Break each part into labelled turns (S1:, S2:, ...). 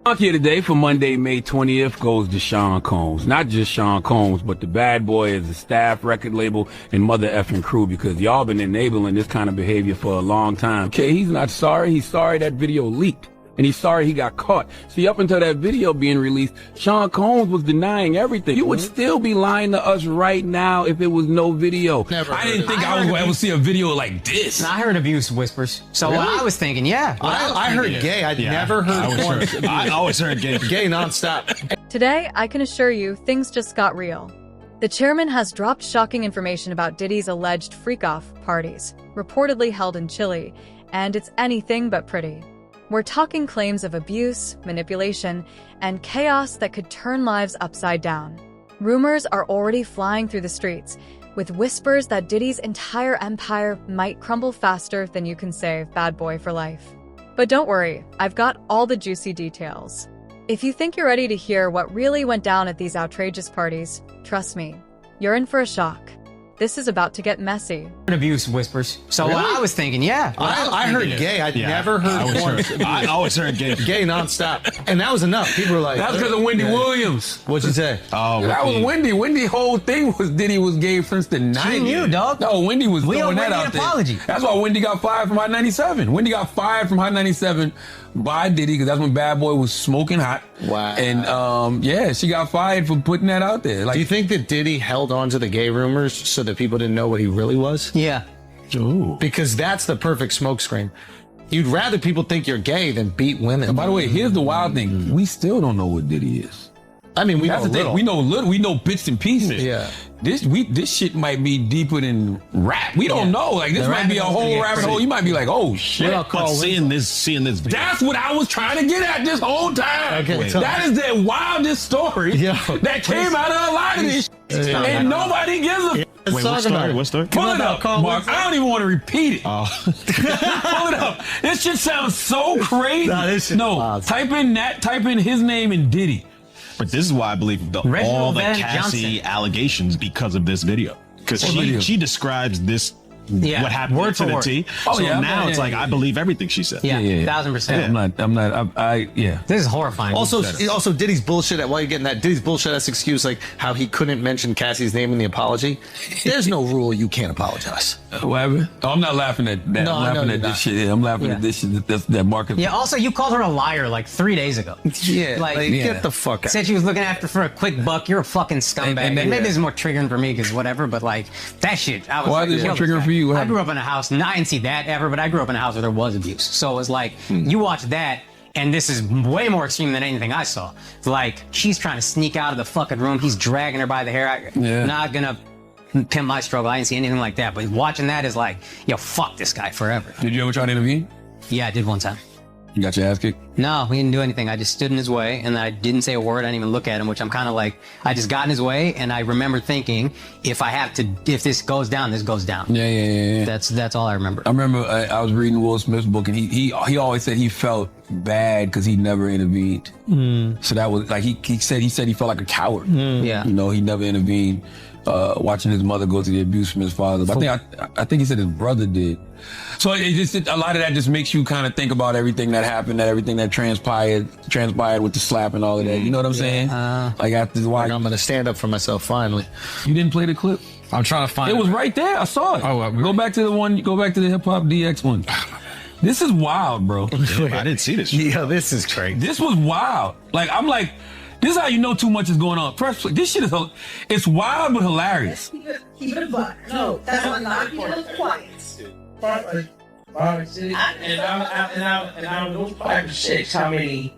S1: Talk here today for Monday, May 20th goes to Sean Combs. Not just Sean Combs, but the bad boy as a staff, record label, and mother effing crew, because y'all been enabling this kind of behavior for a long time. Okay, he's not sorry. He's sorry that video leaked. And he's sorry he got caught. See, up until that video being released, Sean Combs was denying everything. You would still be lying to us right now if it was no video.
S2: I didn't think I would ever see a video like this.
S3: I heard abuse whispers. So
S2: really?
S3: I was thinking, yeah.
S4: I heard gay. I'd never heard porn.
S2: I always heard gay.
S4: Gay nonstop.
S5: Today, I can assure you, things just got real. The chairman has dropped shocking information about Diddy's alleged freak-off parties, reportedly held in Chile, and it's anything but pretty. We're talking claims of abuse, manipulation, and chaos that could turn lives upside down. Rumors are already flying through the streets, with whispers that Diddy's entire empire might crumble faster than you can save Bad Boy for life. But don't worry, I've got all the juicy details. If you think you're ready to hear what really went down at these outrageous parties, trust me, you're in for a shock. This is about to get messy.
S3: Abuse whispers. So
S4: Really?
S3: I was thinking, yeah.
S4: I heard gay. I'd never heard porn.
S2: I always heard gay.
S4: Gay nonstop. And that was enough. People were like,
S1: That's because of Wendy Williams.
S4: What'd you say?
S2: Oh,
S1: That was Wendy. Wendy's whole thing was Diddy was gay since the 90s.
S3: She knew, dog.
S1: No, Wendy was
S3: We
S1: throwing
S3: owe
S1: that
S3: Wendy
S1: out
S3: an
S1: there.
S3: apology.
S1: That's why Wendy got fired from Hot 97. Wendy got fired from Hot 97 by Diddy because that's when Bad Boy was smoking hot.
S4: Wow.
S1: And yeah, she got fired for putting that out there. Like,
S4: Do you think that Diddy held on to the gay rumors so that people didn't know what he really was?
S3: Yeah.
S2: Ooh.
S4: Because that's the perfect smokescreen. You'd rather people think you're gay than beat women.
S1: and by the way, here's the wild thing: we still don't know what Diddy is.
S4: I mean, we
S1: That's
S4: know
S1: the thing.
S4: little.
S1: We know little. We know bits and pieces.
S4: Yeah.
S1: This shit might be deeper than rap. We don't know. Like this
S3: The
S1: might be a
S3: rabbit hole's
S1: whole
S3: gonna get
S1: rabbit
S3: crazy.
S1: hole. You might be like, oh shit.
S2: But seeing this video.
S1: That's what I was trying to get at this whole time.
S4: Okay,
S1: That is the wildest story
S4: Yeah.
S1: that came out of a lot of this shit. And nobody gives a
S4: Let's
S2: Wait,
S4: talk
S2: what story?
S4: about it.
S2: What story?
S1: Pull it up,
S4: Carl
S1: Mark.
S4: Winslow?
S1: I don't even want to repeat it.
S2: Oh.
S1: Pull it up. This shit sounds so crazy.
S4: Nah, this shit wild.
S1: Type in his name and Diddy.
S2: But this is why I believe
S3: Reginald
S2: all the
S3: Van
S2: Cassie
S3: Johnson.
S2: allegations because of this video. Because
S1: What video?
S2: she describes this,
S3: Yeah,
S2: what happened
S3: word
S2: to
S3: for
S2: the
S3: word.
S2: T.
S1: Oh,
S2: So
S1: yeah,
S2: now
S1: yeah,
S2: it's
S1: yeah,
S2: like,
S1: yeah.
S2: I believe everything she said.
S3: Yeah,
S1: Yeah.
S3: 1000%.
S1: Yeah.
S3: This is horrifying.
S4: Also, Diddy's bullshit. While you're getting that, Diddy's bullshit ass excuse, like how he couldn't mention Cassie's name in the apology. There's no rule you can't apologize.
S1: Whatever. Oh, I'm not laughing at that.
S4: No, I
S1: I'm
S4: know
S1: laughing
S4: you're
S1: at
S4: not.
S1: this shit. I'm laughing
S3: Yeah.
S1: at this shit. That market.
S3: Yeah, also, you called her a liar like 3 days ago.
S4: Yeah,
S3: Like,
S4: get the fuck out.
S3: Said she was looking after for a quick buck. You're a fucking scumbag.
S1: And
S3: maybe
S1: yeah.
S3: this is more triggering for me because whatever, but like, that shit. I was
S1: Why
S3: like,
S1: is it
S3: yo,
S1: triggering
S3: this
S1: for you? What
S3: I
S1: happened?
S3: grew up in a house, and I didn't see that ever, but I grew up in a house where there was abuse. So it's like, you watch that, and this is way more extreme than anything I saw. It's like, she's trying to sneak out of the fucking room. He's dragging her by the hair.
S1: Yeah.
S3: Not gonna pimp my struggle. I didn't see anything like that. But watching that is like, yo, fuck this guy forever.
S1: Did you ever try to intervene?
S3: Yeah, I did one time.
S1: You got your ass kicked?
S3: No, we didn't do anything. I just stood in his way, and I didn't say a word. I didn't even look at him, which I'm kind of like, I just got in his way, and I remember thinking, if this goes down, this goes down.
S1: Yeah.
S3: That's all I remember.
S1: I remember I was reading Will Smith's book, and he always said he felt bad because he never intervened. So that was like he said he felt like a coward.
S3: Yeah.
S1: You know, he never intervened. Watching his mother go through the abuse from his father. But I think he said his brother did. So a lot of that just makes you kind of think about everything that happened, everything that transpired with the slap and all of that. You know what I'm saying? Like after the
S4: Like,
S1: why
S4: I'm gonna stand up for myself finally.
S1: you didn't play the clip.
S4: I'm trying to find
S1: It was right there. I saw it.
S4: Oh,
S1: Go back to the hip hop DX one. This is wild, bro.
S2: Damn, I didn't see this shit.
S4: Yeah, this is crazy.
S1: This was wild. Like I'm like, this is how you know too much is going on. First, this shit is it's wild but hilarious.
S6: Keep it a buck. No, that's what not keep it quiet. And I don't like to check how many.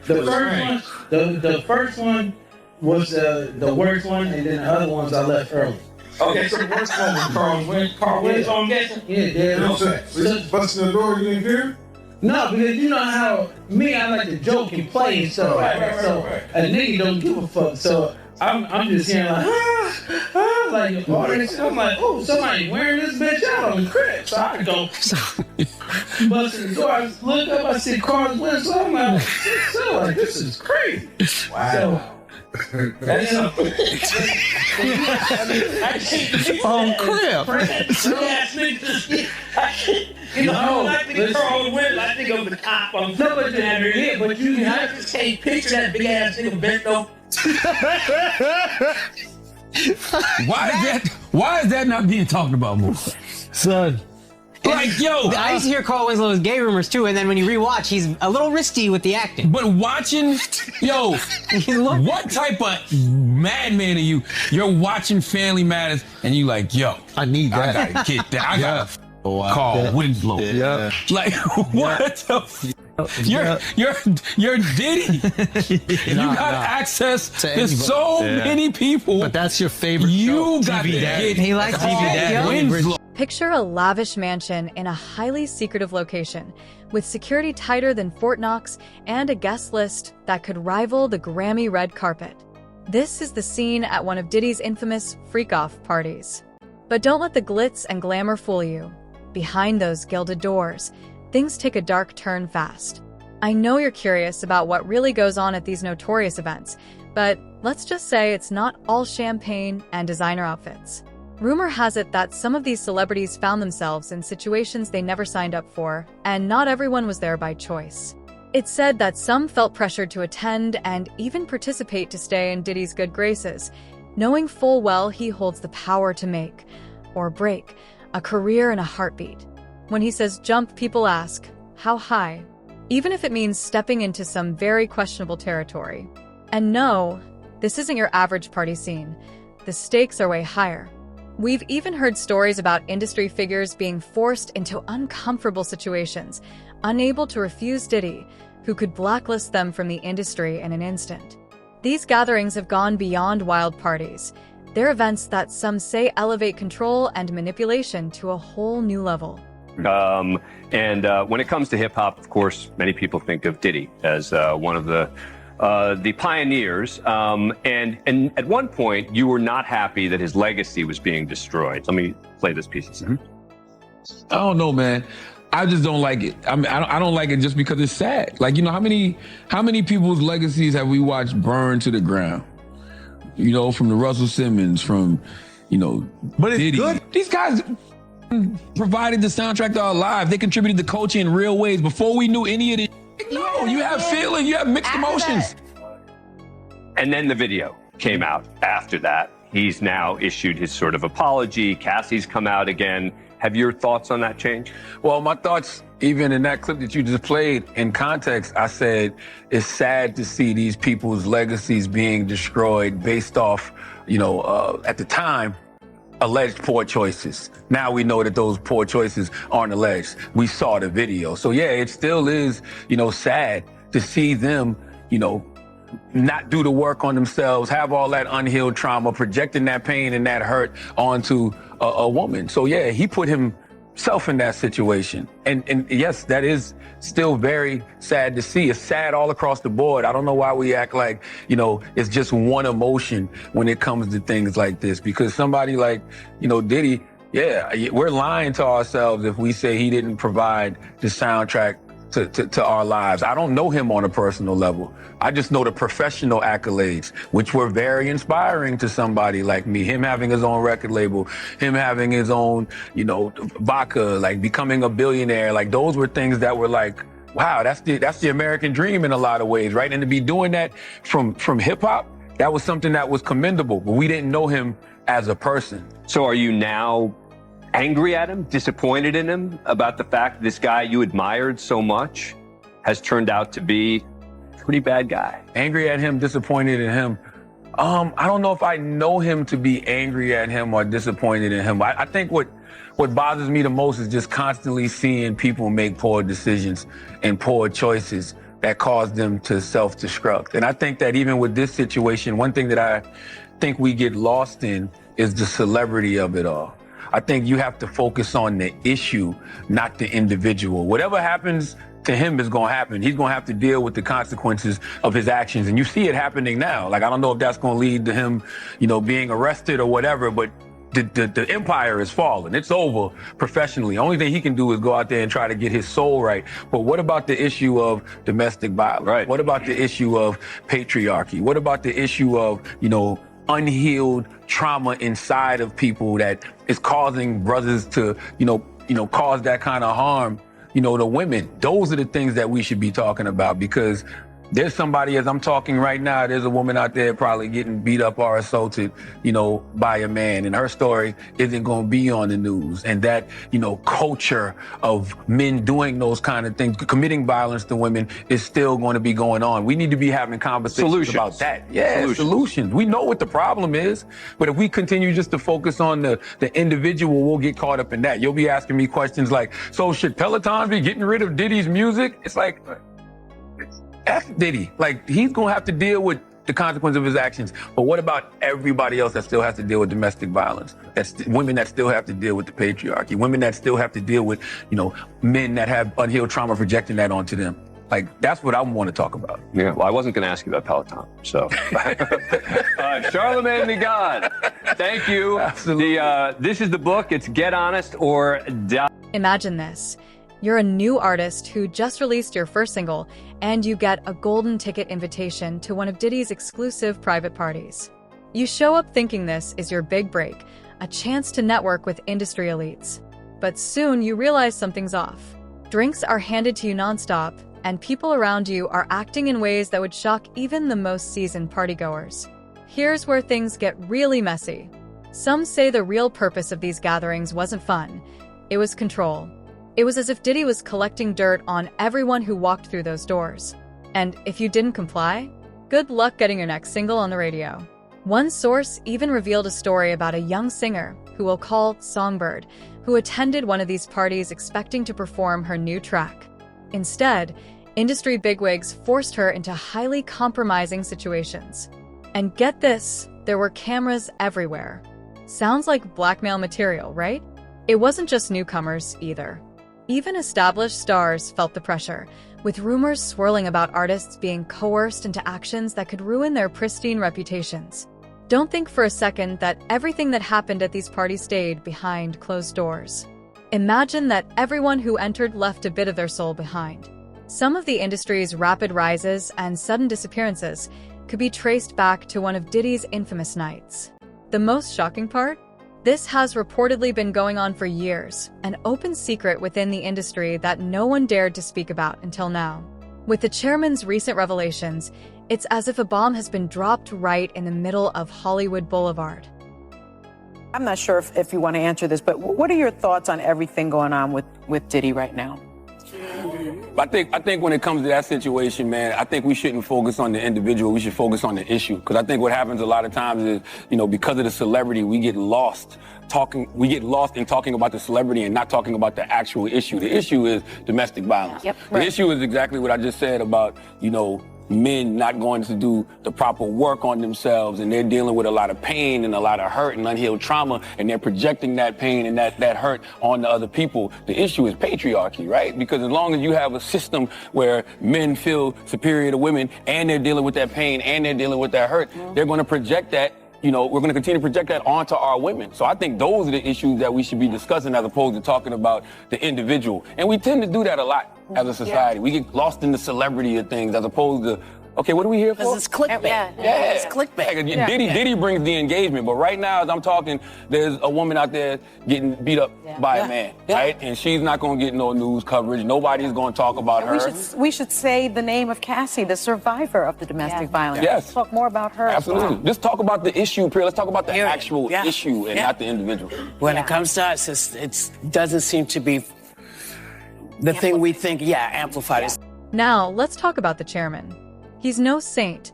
S6: The first one was the worst one, and then the other ones I left early. Okay, so the worst one was Carl Winslow, I'm guessing? Yeah.
S7: Just busting the door, you didn't hear?
S6: No, because you know how I like to joke and play and stuff.
S7: Right.
S6: A nigga don't give a fuck. So I'm just hearing like all this stuff. I'm like, oh, somebody wearing this bitch out on the crib. So I go busting the door. I look up, I see Carl Winslow. I'm like, so like this is crazy.
S7: Wow.
S6: That's
S4: On crib.
S6: You know, I think of Carl Winslow, I think of the cop on somebody down here, but you have to take picture that big ass nigga bent over.
S1: Why is that not being talked about more?
S4: Son.
S1: Like, yo,
S3: I used to hear Carl Winslow's gay rumors too, and then when you rewatch, he's a little risky with the acting.
S1: but watching, yo, what type of madman are you? You're watching Family Matters, and you like, yo,
S4: I need
S1: I
S4: that.
S1: gotta get that. I gotta
S2: wow.
S1: call Winslow.
S4: Yeah.
S1: Like, what the You're Diddy. You got access to
S4: anybody.
S1: so many people.
S4: But that's your favorite
S1: You
S4: show.
S1: got to
S4: TV Dad.
S1: get
S3: He likes TV Dad.
S1: Winslow.
S5: Picture a lavish mansion in a highly secretive location, with security tighter than Fort Knox and a guest list that could rival the Grammy red carpet. This is the scene at one of Diddy's infamous freak-off parties. But don't let the glitz and glamour fool you. Behind those gilded doors, things take a dark turn fast. I know you're curious about what really goes on at these notorious events, but let's just say it's not all champagne and designer outfits. Rumor has it that some of these celebrities found themselves in situations they never signed up for, and not everyone was there by choice. It's said that some felt pressured to attend and even participate to stay in Diddy's good graces, knowing full well he holds the power to make, or break, a career in a heartbeat. When he says jump, people ask, how high? Even if it means stepping into some very questionable territory. And no, this isn't your average party scene. The stakes are way higher. We've even heard stories about industry figures being forced into uncomfortable situations, unable to refuse Diddy, who could blacklist them from the industry in an instant. These gatherings have gone beyond wild parties. They're events that some say elevate control and manipulation to a whole new level.
S8: And when it comes to hip hop, of course, many people think of Diddy as one of the pioneers. And at one point, you were not happy that his legacy was being destroyed. Let me play this piece of sound.
S1: I don't know, man. I just don't like it. I mean, I don't like it just because it's sad. Like, you know, how many people's legacies have we watched burn to the ground? You know, from the Russell Simmons, from, you know,
S4: But it's
S1: Diddy.
S4: good.
S1: These guys provided the soundtrack to our lives. They contributed to culture in real ways before we knew any of it. No, you have feelings, you have mixed emotions.
S8: And then the video came out after that. He's now issued his sort of apology. Cassie's come out again. Have your thoughts on that changed?
S1: Well, my thoughts, even in that clip that you just played, in context, I said it's sad to see these people's legacies being destroyed based off, you know, at the time, alleged poor choices. Now we know that those poor choices aren't alleged. We saw the video. So yeah, it still is, you know, sad to see them, you know, not do the work on themselves, have all that unhealed trauma, projecting that pain and that hurt onto a woman. So yeah, he put himself in that situation. And yes, that is still very sad to see. It's sad all across the board. I don't know why we act like, you know, it's just one emotion when it comes to things like this, because somebody like, you know, Diddy, yeah, we're lying to ourselves if we say he didn't provide the soundtrack to our lives. I don't know him on a personal level. I just know the professional accolades, which were very inspiring to somebody like me. Him having his own record label, him having his own, you know, vodka, like becoming a billionaire. Like those were things that were like, wow, that's the American dream in a lot of ways, right? And to be doing that from hip hop, that was something that was commendable, but we didn't know him as a person.
S8: So are you now angry at him, disappointed in him about the fact that this guy you admired so much has turned out to be a pretty bad guy?
S1: Angry at him, disappointed in him. I don't know if I know him to be angry at him or disappointed in him. I think what bothers me the most is just constantly seeing people make poor decisions and poor choices that cause them to self-destruct. And I think that even with this situation, one thing that I think we get lost in is the celebrity of it all. I think you have to focus on the issue, not the individual. Whatever happens to him is going to happen. He's going to have to deal with the consequences of his actions. And you see it happening now. Like, I don't know if that's going to lead to him, you know, being arrested or whatever, but the empire is falling. It's over professionally. Only thing he can do is go out there and try to get his soul right. But what about the issue of domestic violence?
S8: Right.
S1: What about the issue of patriarchy? What about the issue of, unhealed trauma inside of people that is causing brothers to, cause that kind of harm, to women? Those are the things that we should be talking about, because there's somebody, as I'm talking right now, there's a woman out there probably getting beat up or assaulted, by a man, and her story isn't going to be on the news. And that, culture of men doing those kind of things, committing violence to women, is still going to be going on. We need to be having conversations about that. Yeah, solutions. We know what the problem is, but if we continue just to focus on the individual, we'll get caught up in that. You'll be asking me questions like, so should Peloton be getting rid of Diddy's music? It's like, F Diddy. Like, he's going to have to deal with the consequence of his actions. But what about everybody else that still has to deal with domestic violence? That's women that still have to deal with the patriarchy. Women that still have to deal with, men that have unhealed trauma projecting that onto them. Like, that's what I want to talk about.
S8: Yeah, well, I wasn't going to ask you about Peloton, so. Charlamagne the God, thank you.
S1: Absolutely.
S8: This is the book. It's Get Honest or Die.
S5: Imagine this. You're a new artist who just released your first single, and you get a golden ticket invitation to one of Diddy's exclusive private parties. You show up thinking this is your big break, a chance to network with industry elites. But soon you realize something's off. Drinks are handed to you nonstop, and people around you are acting in ways that would shock even the most seasoned partygoers. Here's where things get really messy. Some say the real purpose of these gatherings wasn't fun. It was control. It was as if Diddy was collecting dirt on everyone who walked through those doors. And if you didn't comply, good luck getting your next single on the radio. One source even revealed a story about a young singer, who we'll call Songbird, who attended one of these parties expecting to perform her new track. Instead, industry bigwigs forced her into highly compromising situations. And get this, there were cameras everywhere. Sounds like blackmail material, right? It wasn't just newcomers either. Even established stars felt the pressure, with rumors swirling about artists being coerced into actions that could ruin their pristine reputations. Don't think for a second that everything that happened at these parties stayed behind closed doors. Imagine that everyone who entered left a bit of their soul behind. Some of the industry's rapid rises and sudden disappearances could be traced back to one of Diddy's infamous nights. The most shocking part? This has reportedly been going on for years, an open secret within the industry that no one dared to speak about until now. With the chairman's recent revelations, it's as if a bomb has been dropped right in the middle of Hollywood Boulevard.
S9: I'm not sure if you want to answer this, but what are your thoughts on everything going on with Diddy right now?
S1: I think when it comes to that situation, man, I think we shouldn't focus on the individual. We should focus on the issue. Because I think what happens a lot of times is, because of the celebrity, we get lost in talking about the celebrity and not talking about the actual issue. The issue is domestic violence.
S9: Yep,
S1: The
S9: right.
S1: issue is exactly what I just said about, men not going to do the proper work on themselves, and they're dealing with a lot of pain and a lot of hurt and unhealed trauma, and they're projecting that pain and that hurt onto other people. The issue is patriarchy, right? Because as long as you have a system where men feel superior to women, and they're dealing with that pain and they're dealing with that hurt, they're going to project that. We're going to continue to project that onto our women. So I think those are the issues that we should be discussing as opposed to talking about the individual. And we tend to do that a lot as a society. We get lost in the celebrity of things as opposed to, okay, what are we here for?
S9: Because it's clickbait.
S1: Yeah.
S9: It's clickbait.
S1: Like, Diddy brings the engagement, but right now, as I'm talking, there's a woman out there getting beat up by a man, right? And she's not going to get no news coverage. Nobody's going to talk about her.
S9: We should say the name of Cassie, the survivor of the domestic violence.
S1: Yes.
S9: Let's talk more about her.
S1: Absolutely. Let's talk about the issue, Priya. Let's talk about the actual issue and not the individual.
S10: When it comes to us, it doesn't seem to be the thing we think, amplified.
S5: Now, let's talk about the chairman. He's no saint.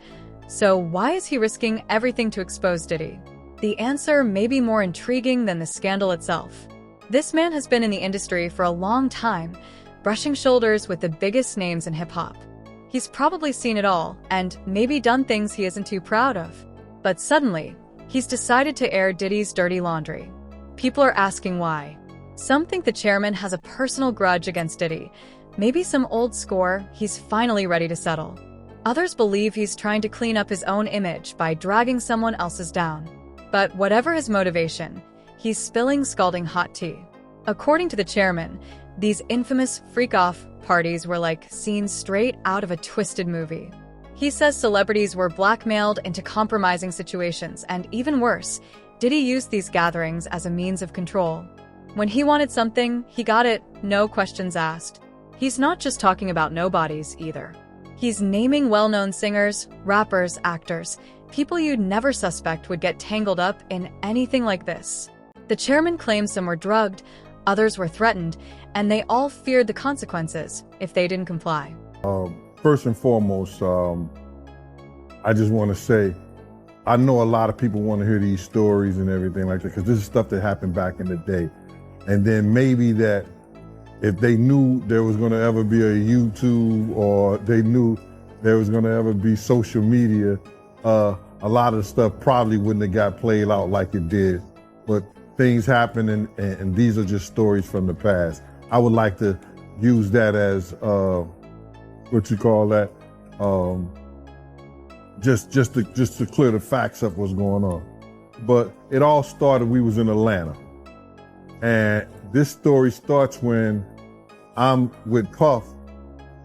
S5: So why is he risking everything to expose Diddy? The answer may be more intriguing than the scandal itself. This man has been in the industry for a long time, brushing shoulders with the biggest names in hip-hop. He's probably seen it all, and maybe done things he isn't too proud of. But suddenly, he's decided to air Diddy's dirty laundry. People are asking why. Some think the chairman has a personal grudge against Diddy, maybe some old score he's finally ready to settle. Others believe he's trying to clean up his own image by dragging someone else's down. But whatever his motivation, he's spilling scalding hot tea. According to the chairman, these infamous freak-off parties were like scenes straight out of a twisted movie. He says celebrities were blackmailed into compromising situations, and even worse, Diddy used these gatherings as a means of control. When he wanted something, he got it, no questions asked. He's not just talking about nobodies either. He's naming well-known singers, rappers, actors, people you'd never suspect would get tangled up in anything like this. The chairman claims some were drugged, others were threatened, and they all feared the consequences if they didn't comply.
S7: First and foremost, I just want to say, I know a lot of people want to hear these stories and everything like that, because this is stuff that happened back in the day. And then maybe that if they knew there was going to ever be a YouTube, or they knew there was going to ever be social media, a lot of the stuff probably wouldn't have got played out like it did. But things happen, and these are just stories from the past. I would like to use that as, what you call that, just to clear the facts up what's going on. But it all started, we was in Atlanta. And this story starts when I'm with Puff,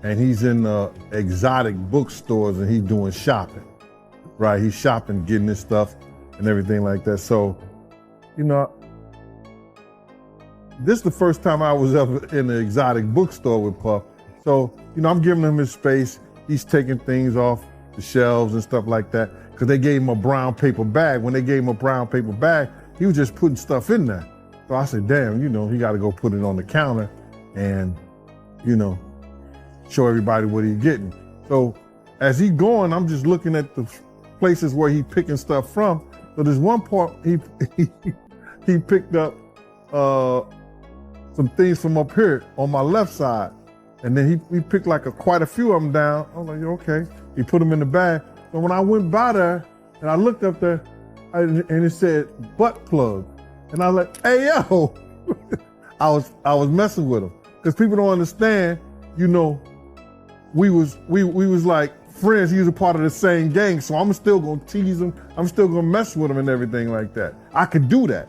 S7: and he's in the exotic bookstores, and he's doing shopping, right? He's shopping, getting his stuff and everything like that. So, you know, this is the first time I was ever in an exotic bookstore with Puff. So, you know, I'm giving him his space. He's taking things off the shelves and stuff like that, because they gave him a brown paper bag. When they gave him a brown paper bag, he was just putting stuff in there. So I said, damn, you know, he got to go put it on the counter and, you know, show everybody what he's getting. So as he going, I'm just looking at the places where he picking stuff from. So there's one part he picked up some things from up here on my left side. And then he picked like quite a few of them down. I was like, okay. He put them in the bag. So when I went by there and I looked up there, and it said butt plug. And I was like, hey, yo. I was messing with him. Because people don't understand, you know, we was like friends. He was a part of the same gang. So I'm still going to tease him. I'm still going to mess with him and everything like that. I could do that.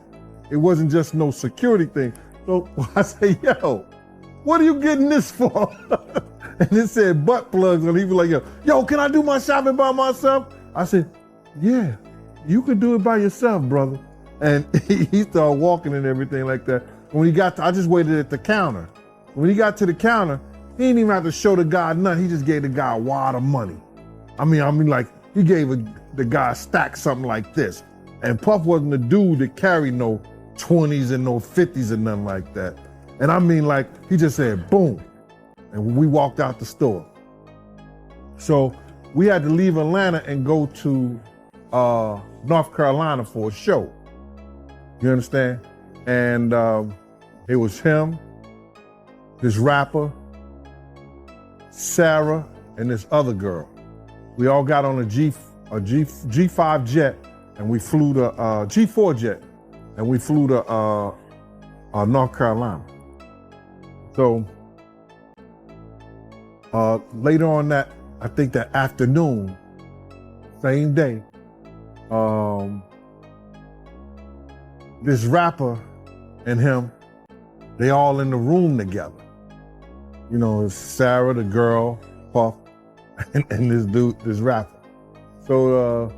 S7: It wasn't just no security thing. So I say, yo, what are you getting this for? And it said butt plugs, and he was like, yo, can I do my shopping by myself? I said, yeah, you could do it by yourself, brother. And he started walking and everything like that. When he got to, I just waited at the counter. When he got to the counter, he didn't even have to show the guy nothing. He just gave the guy a wad of money. I mean, like, he gave the guy a stack something like this. And Puff wasn't the dude that carried no 20s and no 50s and nothing like that. And I mean, like, he just said, boom. And we walked out the store. So we had to leave Atlanta and go to North Carolina for a show. You understand? And it was him, this rapper, Sarah, and this other girl. We all got on a G5 jet, and we flew to G4 jet, and we flew to North Carolina. So later on that, I think that afternoon, same day, this rapper and him, they all in the room together. You know, it's Sarah, the girl, Puff, and this dude, this rapper. So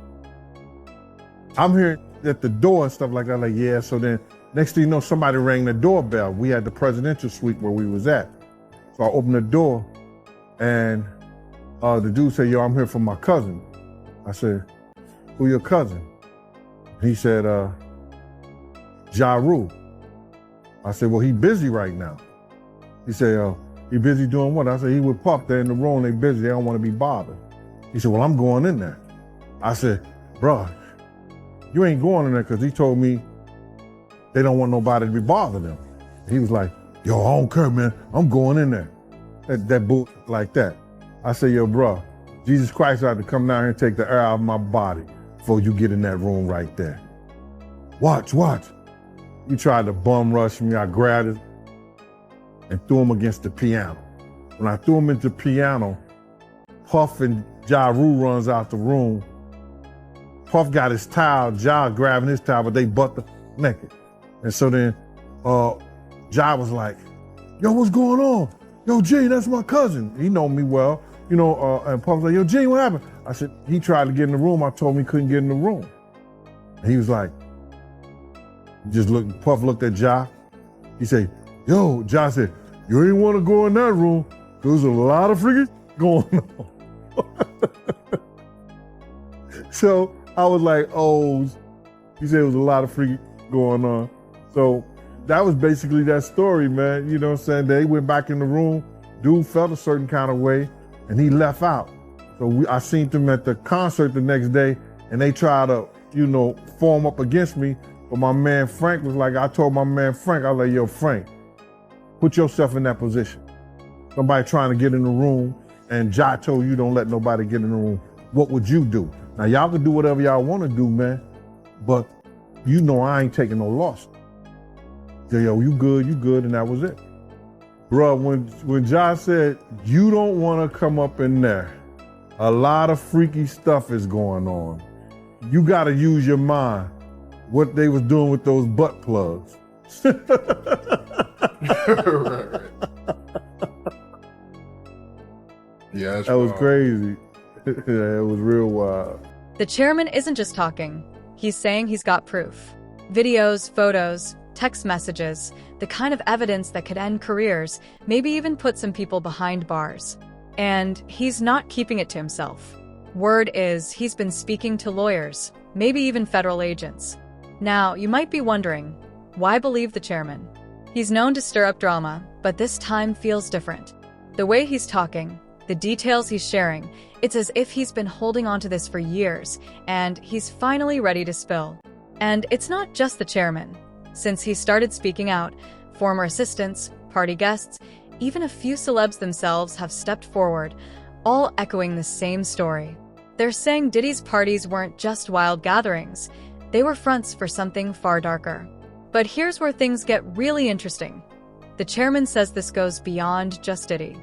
S7: I'm here at the door and stuff like that, like, yeah. So then next thing you know, somebody rang the doorbell. We had the presidential suite where we was at. So I opened the door, and the dude said, yo, I'm here for my cousin. I said, who your cousin? He said, Ja Rule. I said, well, he busy right now. He said, he busy doing what? I said, he with Puff, they're in the room, they busy, they don't want to be bothered. He said, well, I'm going in there. I said, bro, you ain't going in there, because he told me they don't want nobody to be bothering them. He was like, yo, I don't care, man, I'm going in there. That boot like that. I said, yo, bro, Jesus Christ had to come down here and take the air out of my body before you get in that room right there. Watch. He tried to bum rush me. I grabbed it and threw him against the piano. When I threw him into the piano, Puff and Ja Rule runs out the room. Puff got his towel, Ja grabbing his towel, but they butt naked. And so then Jai was like, yo, what's going on? Yo, G, that's my cousin. He know me well. You know, and Puff was like, yo, G, what happened? I said, he tried to get in the room. I told him he couldn't get in the room. And he was like, Puff looked at Jai. He said, yo, Jai said, you ain't want to go in that room. There's a lot of freaking going on. So I was like, oh, he said it was a lot of freaking going on. So that was basically that story, man. You know what I'm saying? They went back in the room. Dude felt a certain kind of way, and he left out. So I seen them at the concert the next day, and they tried to, you know, form up against me. But my man Frank was like, I told my man Frank, I was like, yo, Frank, put yourself in that position. Somebody trying to get in the room, and Jai told you don't let nobody get in the room. What would you do? Now, y'all can do whatever y'all want to do, man, but you know I ain't taking no loss. Yo, you good, and that was it. Bruh, when Jai said, you don't want to come up in there, a lot of freaky stuff is going on. You got to use your mind. What they was doing with those butt plugs.
S11: Right. Yeah,
S7: that was crazy. Yeah, it was real wild.
S5: The chairman isn't just talking. He's saying he's got proof. Videos, photos, text messages, the kind of evidence that could end careers, maybe even put some people behind bars. And he's not keeping it to himself. Word is he's been speaking to lawyers, maybe even federal agents. Now, you might be wondering, why believe the chairman? He's known to stir up drama, but this time feels different. The way he's talking, the details he's sharing, it's as if he's been holding on to this for years, and he's finally ready to spill. And it's not just the chairman. Since he started speaking out, former assistants, party guests, even a few celebs themselves have stepped forward, all echoing the same story. They're saying Diddy's parties weren't just wild gatherings. They were fronts for something far darker. But here's where things get really interesting. The chairman says this goes beyond just Diddy.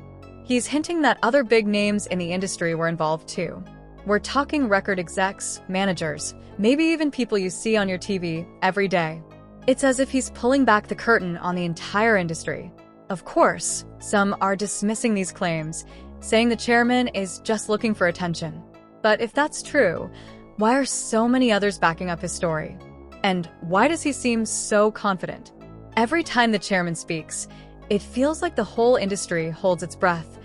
S5: He's hinting that other big names in the industry were involved too. We're talking record execs, managers, maybe even people you see on your TV every day. It's as if he's pulling back the curtain on the entire industry. Of course, some are dismissing these claims, saying the chairman is just looking for attention. But if that's true, why are so many others backing up his story? And why does he seem so confident? Every time the chairman speaks, it feels like the whole industry holds its breath,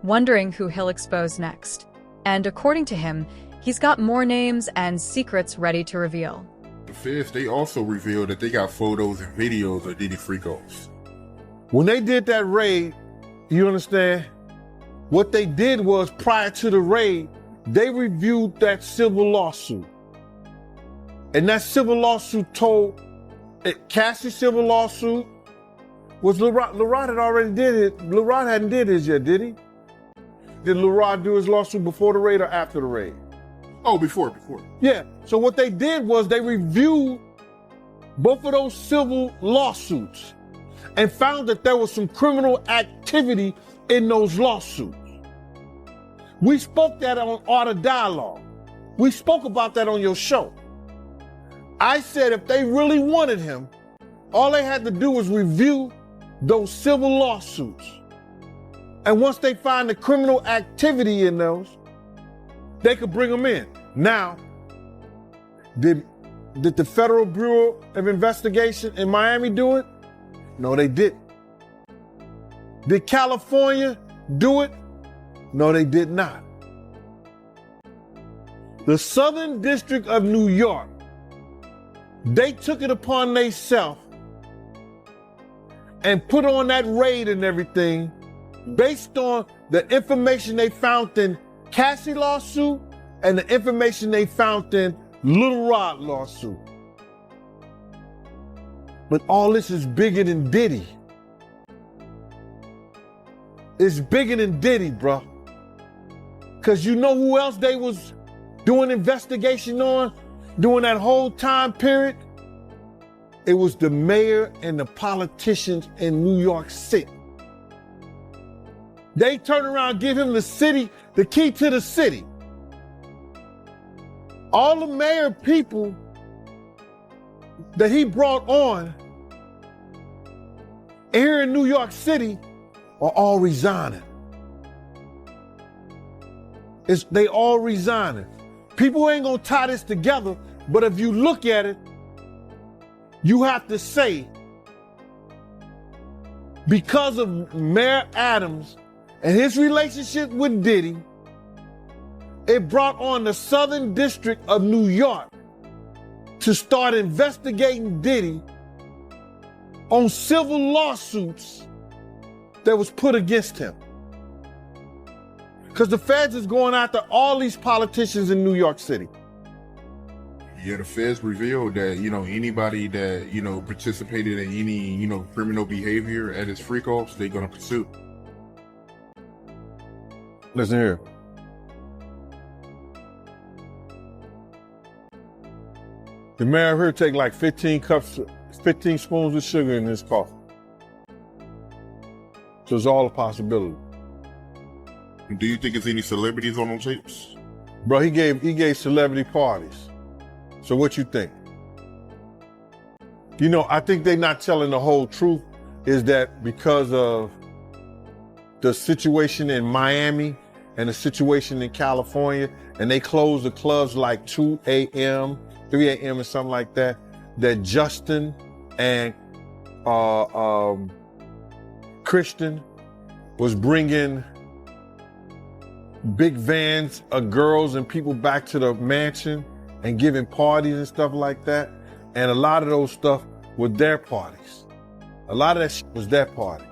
S5: wondering who he'll expose next. And according to him, he's got more names and secrets ready to reveal.
S11: The feds, they also revealed that they got photos and videos of Diddy freak-offs.
S7: When they did that raid, you understand, what they did was prior to the raid, they reviewed that civil lawsuit. And that civil lawsuit told, Cassie's civil lawsuit was LeRod had already did it. LeRod hadn't did his yet, did he? Did LeRod do his lawsuit before the raid or after the raid?
S11: Oh, before.
S7: Yeah, so what they did was they reviewed both of those civil lawsuits and found that there was some criminal activity in those lawsuits. We spoke that on Art of Dialogue. We spoke about that on your show. I said if they really wanted him, all they had to do was review those civil lawsuits. And once they find the criminal activity in those, they could bring him in. Now, did the Federal Bureau of Investigation in Miami do it? No, they didn't. Did California do it? No, they did not. The Southern District of New York, they took it upon themselves and put on that raid and everything based on the information they found in Cassie lawsuit and the information they found in Little Rod lawsuit. But all this is bigger than Diddy. It's bigger than Diddy, bro. Because you know who else they was doing investigation on during that whole time period? It was the mayor and the politicians in New York City. They turn around and give him the key to the city. All the mayor people that he brought on And here in New York City are all resigning. They all resigning. People ain't gonna tie this together, but if you look at it, you have to say, because of Mayor Adams and his relationship with Diddy, it brought on the Southern District of New York to start investigating Diddy on civil lawsuits that was put against him. Because the feds is going after all these politicians in New York City.
S11: Yeah, the feds revealed that, anybody that, participated in any, criminal behavior at his freak-offs, they're going to pursue.
S7: Listen here. The mayor here take like 15 spoons of sugar in his coffee. So it's all a possibility.
S11: Do you think it's any celebrities on those tapes?
S7: Bro, he gave celebrity parties. So what you think? I think they're not telling the whole truth, is that because of the situation in Miami and the situation in California, and they closed the clubs like 2 a.m., 3 a.m. and something like that, that Justin and Christian was bringing big vans of girls and people back to the mansion and giving parties and stuff like that. And a lot of those stuff were their parties. A lot of that shit was their party.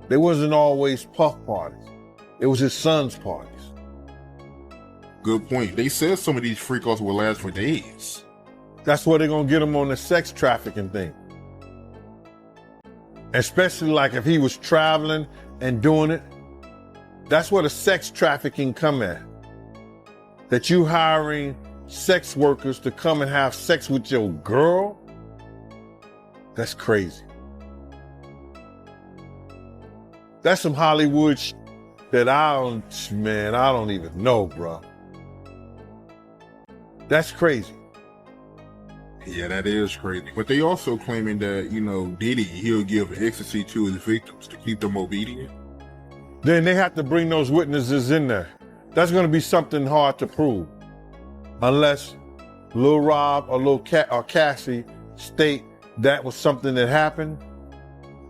S7: They wasn't always Puff parties. It was his son's parties.
S11: Good point. They said some of these freak-offs will last for days.
S7: That's where they're gonna get him on the sex trafficking thing. Especially like if he was traveling and doing it. That's where the sex trafficking come at. That you hiring sex workers to come and have sex with your girl? That's crazy. That's some Hollywood shit that I don't even know, bro. That's crazy.
S11: Yeah, that is crazy. But they also claiming that, Diddy, he'll give ecstasy to his victims to keep them obedient.
S7: Then they have to bring those witnesses in there. That's going to be something hard to prove. Unless Lil Rob or Lil Cassie state that was something that happened.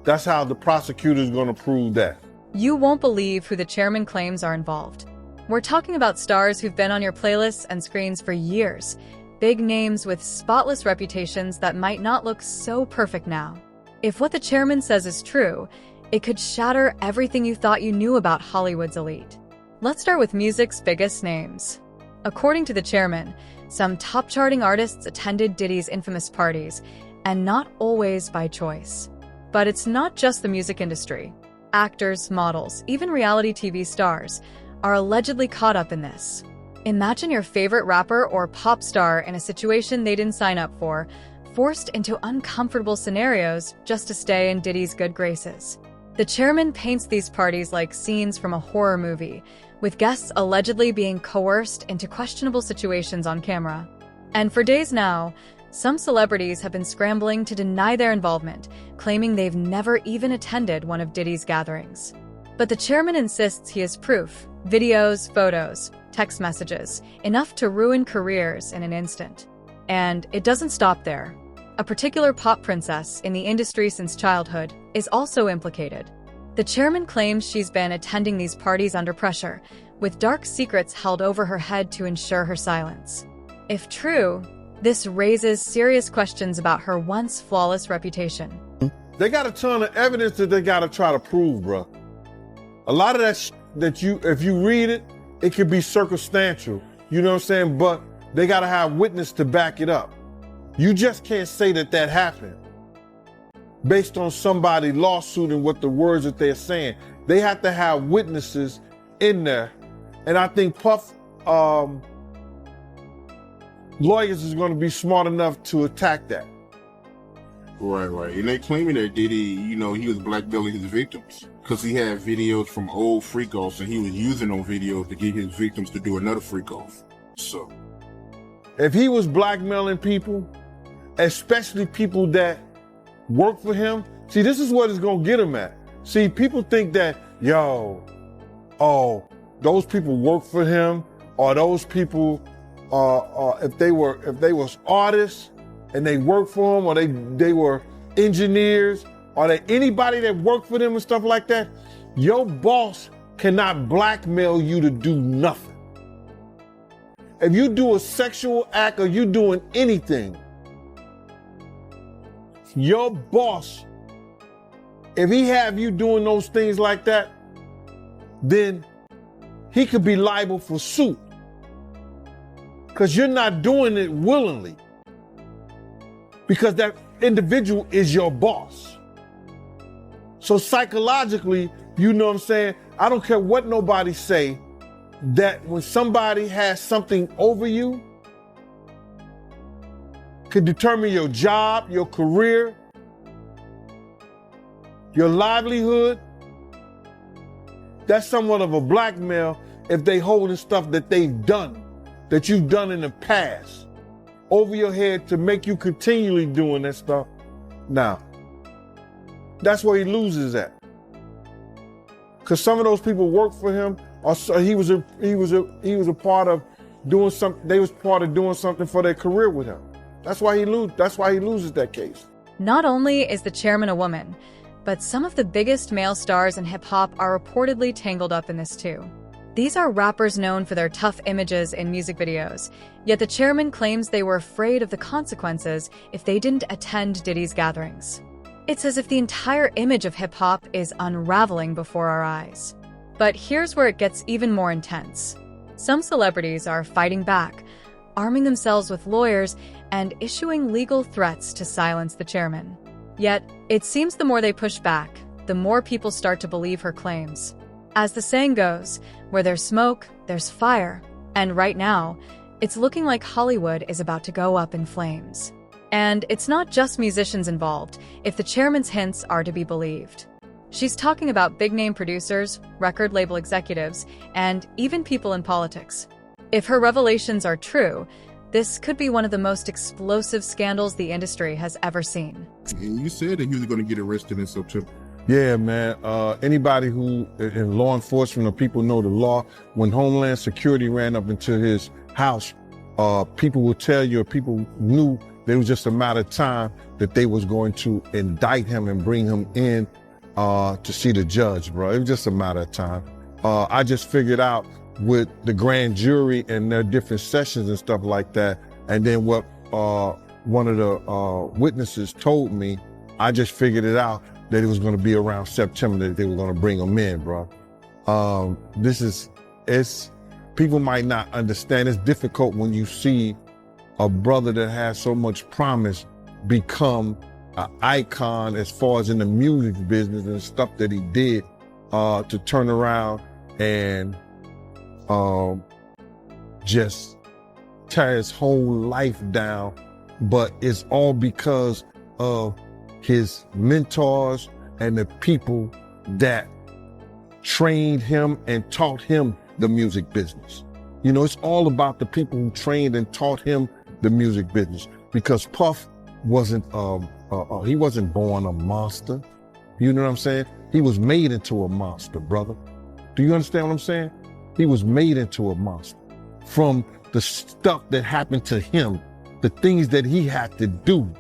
S7: That's how the prosecutor's going to prove that.
S5: You won't believe who the chairman claims are involved. We're talking about stars who've been on your playlists and screens for years. Big names with spotless reputations that might not look so perfect now. If what the chairman says is true, it could shatter everything you thought you knew about Hollywood's elite. Let's start with music's biggest names. According to the chairman, some top-charting artists attended Diddy's infamous parties, and not always by choice. But it's not just the music industry. Actors, models, even reality TV stars are allegedly caught up in this. Imagine your favorite rapper or pop star in a situation they didn't sign up for, forced into uncomfortable scenarios just to stay in Diddy's good graces. The chairman paints these parties like scenes from a horror movie, with guests allegedly being coerced into questionable situations on camera. And for days now, some celebrities have been scrambling to deny their involvement, claiming they've never even attended one of Diddy's gatherings. But the chairman insists he has proof: videos, photos, text messages, enough to ruin careers in an instant. And it doesn't stop there. A particular pop princess in the industry since childhood is also implicated. The chairman claims she's been attending these parties under pressure, with dark secrets held over her head to ensure her silence. If true, this raises serious questions about her once flawless reputation.
S7: They got a ton of evidence that they got to try to prove, bro. A lot of that if you read it, it could be circumstantial, you know what I'm saying? But they got to have witness to back it up. You just can't say that happened based on somebody lawsuit and what the words that they're saying. They have to have witnesses in there. And I think Puff lawyers is going to be smart enough to attack that.
S11: Right. And they claiming that Diddy, he was blackmailing his victims because he had videos from old freak-offs and he was using those videos to get his victims to do another freak-off. So,
S7: if he was blackmailing people, especially people that work for him, See, this is what it's gonna get him at. See, people think that, those people work for him, or those people, if they was artists and they worked for him, or they were engineers, or anybody that worked for them and stuff like that, your boss cannot blackmail you to do nothing. If you do a sexual act or you doing anything, your boss, if he have you doing those things like that, then he could be liable for suit. Because you're not doing it willingly. Because that individual is your boss. So psychologically, you know what I'm saying? I don't care what nobody say, that when somebody has something over you, could determine your job, your career, your livelihood, that's somewhat of a blackmail if they holding stuff that they've done, that you've done in the past, over your head to make you continually doing that stuff. Now, that's where he loses at. Because some of those people work for him, or he was a part of doing something. They was part of doing something for their career with him. That's why he loses that case.
S5: Not only is the chairman a woman, but some of the biggest male stars in hip-hop are reportedly tangled up in this too. These are rappers known for their tough images in music videos, yet the chairman claims they were afraid of the consequences if they didn't attend Diddy's gatherings. It's as if the entire image of hip-hop is unraveling before our eyes. But here's where it gets even more intense. Some celebrities are fighting back, arming themselves with lawyers and issuing legal threats to silence the chairman. Yet, it seems the more they push back, the more people start to believe her claims. As the saying goes, where there's smoke, there's fire. And right now, it's looking like Hollywood is about to go up in flames. And it's not just musicians involved, if the chairman's hints are to be believed. She's talking about big-name producers, record label executives, and even people in politics. If her revelations are true, this could be one of the most explosive scandals the industry has ever seen.
S11: And you said that he was going to get arrested in September.
S7: Yeah, man. Anybody who in law enforcement or people know the law, when Homeland Security ran up into his house, people will tell you, or people knew it was just a matter of time that they was going to indict him and bring him in to see the judge, bro. It was just a matter of time. I just figured out with the grand jury and their different sessions and stuff like that, and then what one of the witnesses told me, I just figured it out that it was going to be around September that they were going to bring him in, bro. People might not understand. It's difficult when you see a brother that has so much promise become an icon as far as in the music business and stuff that he did, to turn around and just tear his whole life down. But it's all because of his mentors and the people that trained him and taught him the music business. You know, it's all about the people who trained and taught him the music business, because Puff wasn't, he wasn't born a monster. You know what I'm saying? He was made into a monster, brother. Do you understand what I'm saying? He was made into a monster from the stuff that happened to him, the things that he had to do.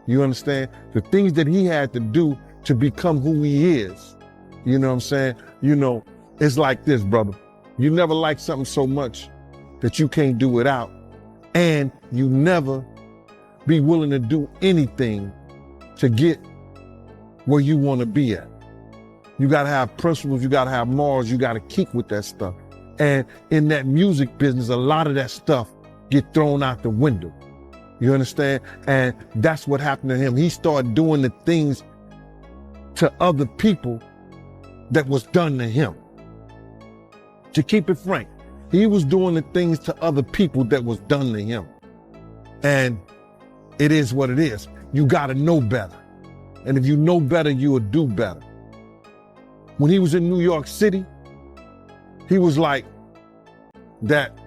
S7: You understand? The things that he had to do to become who he is. You know what I'm saying? You know, it's like this, brother. You never like something so much that you can't do without, and you never be willing to do anything to get where you want to be at. You got to have principles, you got to have morals, you got to keep with that stuff. And in that music business, a lot of that stuff get thrown out the window. You understand? And that's what happened to him. He started doing the things to other people that was done to him. To keep it frank, he was doing the things to other people that was done to him. And it is what it is. You got to know better. And if you know better, you will do better. When he was in New York City, he was like that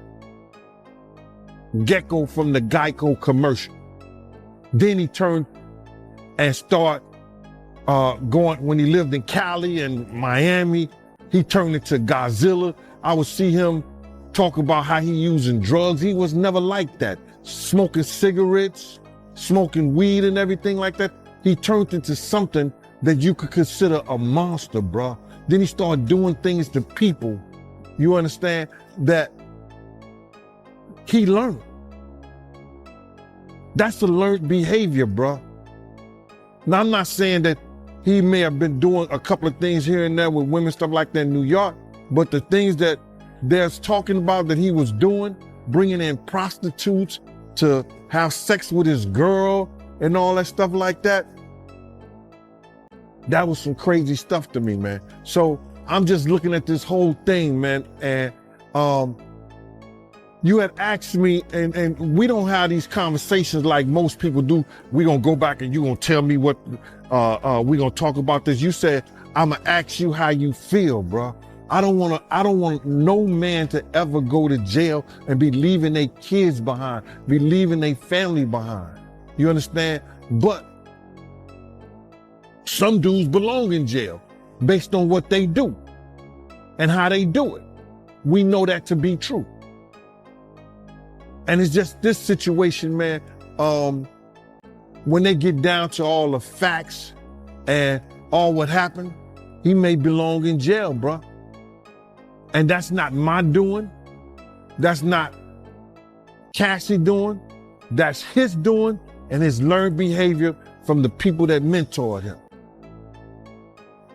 S7: gecko from the Geico commercial. Then he turned and started when he lived in Cali and Miami, he turned into Godzilla. I would see him talk about how he using drugs. He was never like that. Smoking cigarettes, smoking weed and everything like that. He turned into something that you could consider a monster, bro. Then he started doing things to people, you understand, that he learned. That's a learned behavior, bro. Now, I'm not saying that he may have been doing a couple of things here and there with women, stuff like that in New York, but the things that there's talking about that he was doing, bringing in prostitutes to have sex with his girl and all that stuff like that, that was some crazy stuff to me, man. So I'm just looking at this whole thing, man, and you had asked me, and we don't have these conversations like most people do. We're gonna go back and you're gonna tell me what, we're gonna talk about this. You said, I'm gonna ask you how you feel, bro. I don't want no man to ever go to jail and be leaving their kids behind, be leaving their family behind. You understand? But some dudes belong in jail based on what they do and how they do it. We know that to be true. And it's just this situation, man, when they get down to all the facts and all what happened, he may belong in jail, bro. And that's not my doing. That's not Cassie doing. That's his doing and his learned behavior from the people that mentored him.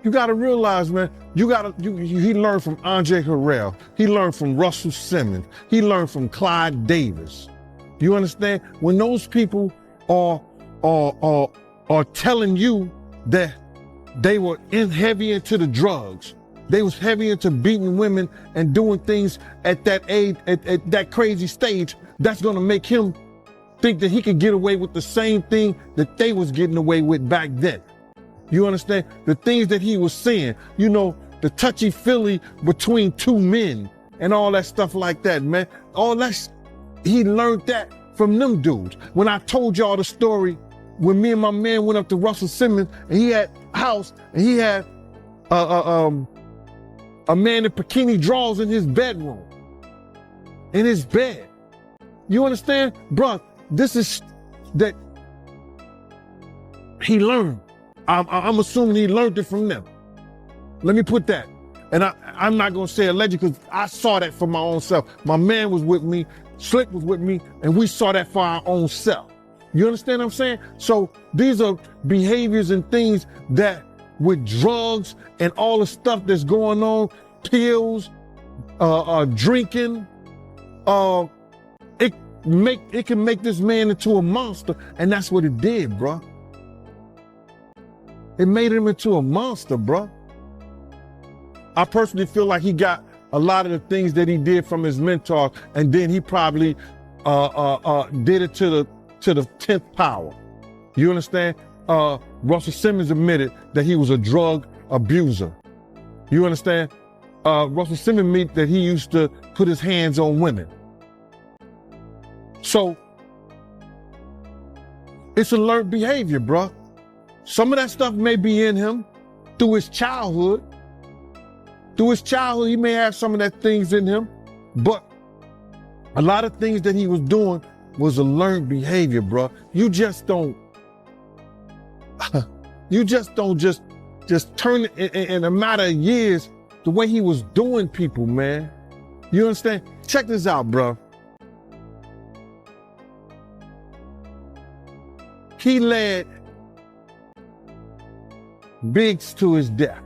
S7: You gotta realize, man, he learned from Andre Harrell. He learned from Russell Simmons. He learned from Clyde Davis. You understand? When those people are telling you that they were heavy into the drugs, they was heavy into beating women and doing things at that age, at that crazy stage, that's gonna make him think that he could get away with the same thing that they was getting away with back then. You understand? The things that he was saying, you know, the touchy-feely between two men and all that stuff like that, man. All that, he learned that from them dudes. When I told y'all the story, when me and my man went up to Russell Simmons and he had a house and he had a man in bikini drawers in his bedroom, in his bed. You understand? Bruh, this is that he learned. I'm assuming he learned it from them. Let me put that. And I'm not gonna say alleged because I saw that for my own self. My man was with me, Slick was with me, and we saw that for our own self. You understand what I'm saying? So these are behaviors and things that with drugs and all the stuff that's going on, pills, drinking, it can make this man into a monster, and that's what it did, bro. It made him into a monster, bro. I personally feel like he got a lot of the things that he did from his mentor, and then he probably did it to the 10th power. You understand? Russell Simmons admitted that he was a drug abuser. You understand? Russell Simmons admitted that he used to put his hands on women. So it's a learned behavior, bro. Some of that stuff may be in him through his childhood. Through his childhood, he may have some of that things in him, but a lot of things that he was doing was a learned behavior, bro. You just don't just turn it in a matter of years the way he was doing people, man. You understand? Check this out, bro. He led Biggs to his death.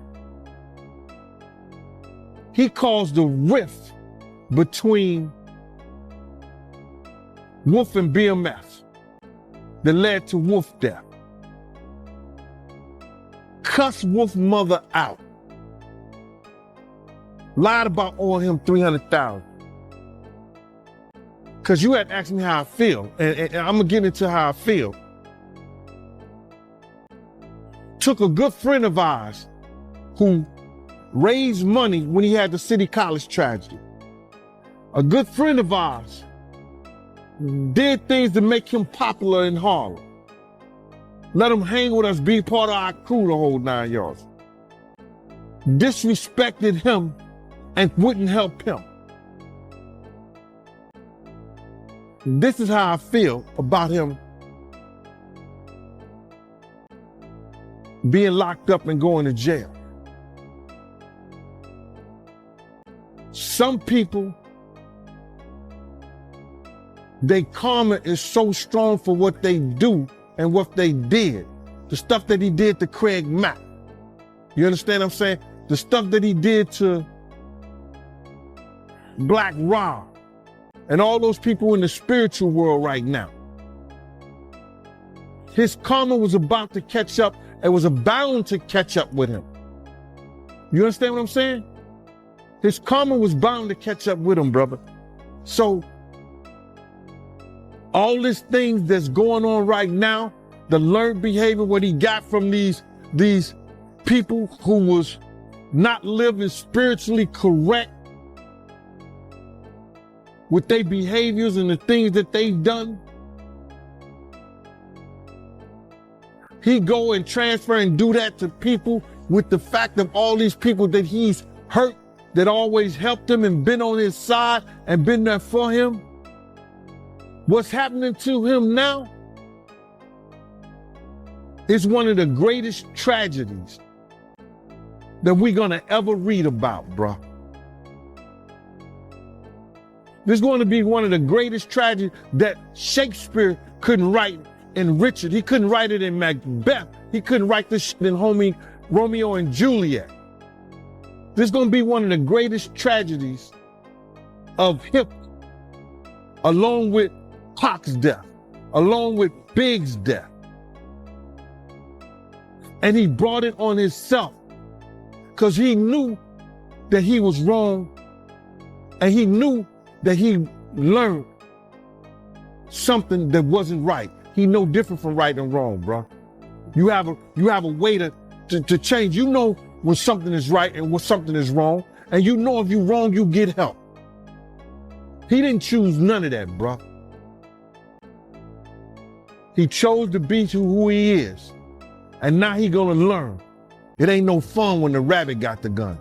S7: He caused a rift between Wolf and BMF that led to Wolf death. Cussed Wolf mother out. Lied about owing him $300,000. Cause you had asked me how I feel, and I'm gonna get into how I feel. Took a good friend of ours who raised money when he had the City College tragedy. A good friend of ours did things to make him popular in Harlem. Let him hang with us, be part of our crew the whole 9 yards. Disrespected him and wouldn't help him. This is how I feel about him being locked up and going to jail. Some people, their karma is so strong for what they do and what they did. The stuff that he did to Craig Mack. You understand what I'm saying? The stuff that he did to Black Rob and all those people in the spiritual world right now. His karma was about to catch up. It was bound to catch up with him. You understand what I'm saying? His karma was bound to catch up with him, brother. So all these things that's going on right now, the learned behavior, what he got from these people who was not living spiritually correct with their behaviors and the things that they've done. He go and transfer and do that to people with the fact of all these people that he's hurt, that always helped him and been on his side and been there for him. What's happening to him now is one of the greatest tragedies that we're gonna ever read about, bro. This is going to be one of the greatest tragedies that Shakespeare couldn't write in Richard. He couldn't write it in Macbeth. He couldn't write this shit in Romeo and Juliet. This is going to be one of the greatest tragedies of hip, along with Pac's death, along with Big's death. And he brought it on himself because he knew that he was wrong, and he knew that he learned something that wasn't right. He know different from right and wrong, bro. You have a way to change. You know when something is right and when something is wrong, and you know if you're wrong, you get help. He didn't choose none of that, bro. He chose to be who he is, and now he gonna learn. It ain't no fun when the rabbit got the gun.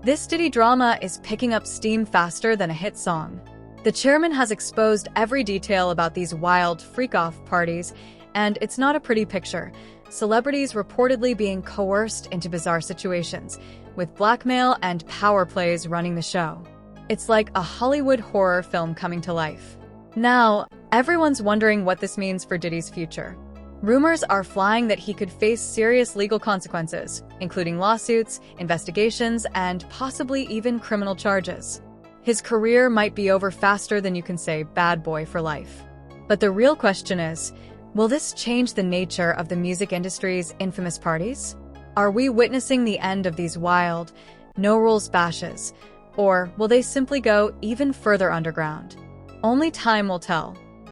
S5: This Diddy drama is picking up steam faster than a hit song. The chairman has exposed every detail about these wild freak-off parties, and it's not a pretty picture. Celebrities reportedly being coerced into bizarre situations, with blackmail and power plays running the show. It's like a Hollywood horror film coming to life. Now, everyone's wondering what this means for Diddy's future. Rumors are flying that he could face serious legal consequences, including lawsuits, investigations, and possibly even criminal charges. His career might be over faster than you can say bad boy for life. But the real question is, will this change the nature of the music industry's infamous parties? Are we witnessing the end of these wild, no-rules bashes, or will they simply go even further underground? Only time will tell.